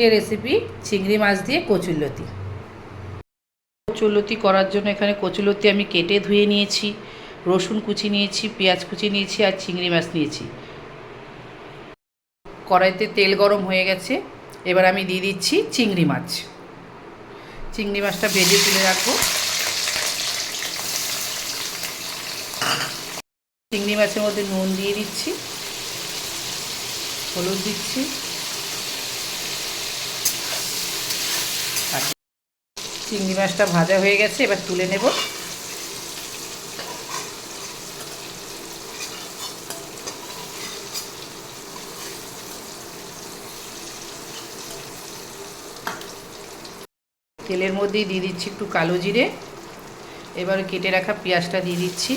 আজকের রেসিপি চিংড়ি মাছ দিয়ে কচুরলতি। কচুরলতি করার জন্য এখানে কচুরলতি আমি কেটে ধুয়ে নিয়েছি, রসুন কুচি নিয়েছি, পেঁয়াজ কুচি নিয়েছি আর চিংড়ি মাছ নিয়েছি। কড়াইতে তেল গরম হয়ে গেছে, এবার আমি দিয়ে দিচ্ছি চিংড়ি মাছ। চিংড়ি মাছটা ভেজে তুলে রাখবো। চিংড়ি মাছের মধ্যে নুন দিয়ে দিচ্ছি, হলুদ দিচ্ছি, চিংড়ি মাছটা ভাজা হয়ে গেছে, এবার তুলে নেব। তেলের মধ্যেই দিয়ে দিচ্ছি একটু কালো জিরে, এবার কেটে রাখা পেঁয়াজটা দিয়ে দিচ্ছি।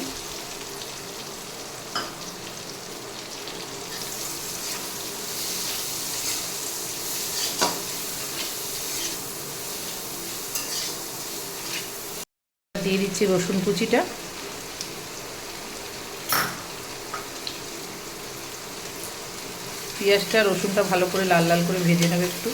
দিয়ে দিচ্ছি রসুন কুচিটা, পেঁয়াজটা রসুনটা ভালো করে লাল লাল করে ভেজে নেবে একটু।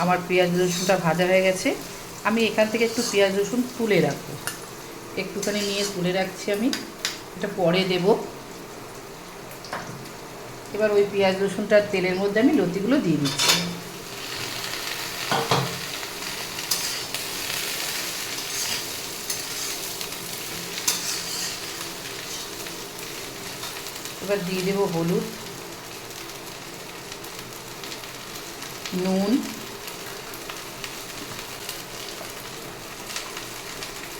আমার পেঁয়াজ রসুনটা ভাজা হয়ে গেছে, আমি এখান থেকে একটু পেঁয়াজ রসুন তুলে রাখবো, একটুখানি নিয়ে তুলে রাখছি। আমি এটা পরে দেব। এবার ওই পেঁয়াজ রসুনটার তেলের মধ্যে আমি লতিগুলো দিয়ে দিচ্ছি। এবার দিয়ে দেব হলুদ, নুন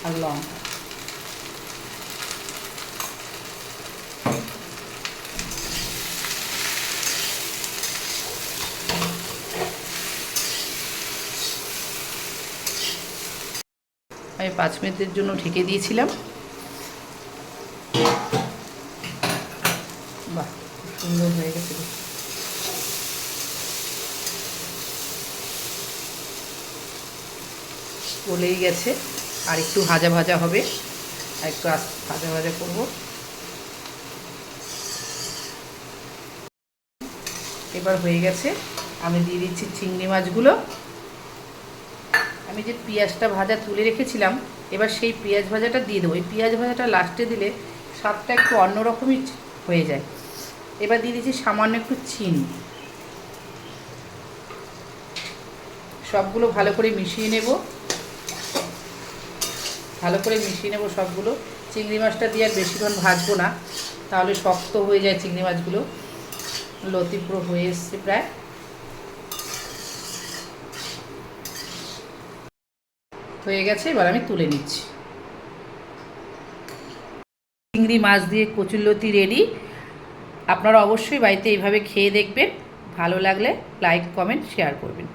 আর লঙ্কা। আমি 5 মিনিটের জন্য ঢেকে দিয়েছিলাম। বাহ, সুন্দর হয়ে গেছে। গলেই গেছে, আর একটু ভাজা ভাজা হবে, আর একটু ভাজা ভাজা করবো। এবার হয়ে গেছে, আমি দিয়ে দিচ্ছি চিংড়ি মাছগুলো। আমি যে পেঁয়াজটা ভাজা তুলে রেখেছিলাম, এবার সেই পেঁয়াজ ভাজাটা দিয়ে দেবো। এই পেঁয়াজ ভাজাটা লাস্টে দিলে স্বাদটা একটু অন্যরকমই হয়ে যায়। এবার দিয়ে দিচ্ছি সামান্য একটু চিনি। সবগুলো ভালো করে মিশিয়ে নেব, ভালো করে মিশিয়ে নেব সবগুলো। চিংড়ি মাছটা দিয়ে আর বেশিক্ষণ ভাজবো না, তাহলে শক্ত হয়ে যায় চিংড়ি মাছগুলো। লতি পুরো হয়ে এসছে প্রায়। হয়ে গেছে, এবার আমি তুলে নিচ্ছি। চিংড়ি মাছ দিয়ে কচুরলতি রেডি। আপনারা অবশ্যই বাড়িতে এইভাবে খেয়ে দেখবেন। ভালো লাগলে লাইক, কমেন্ট, শেয়ার করবেন।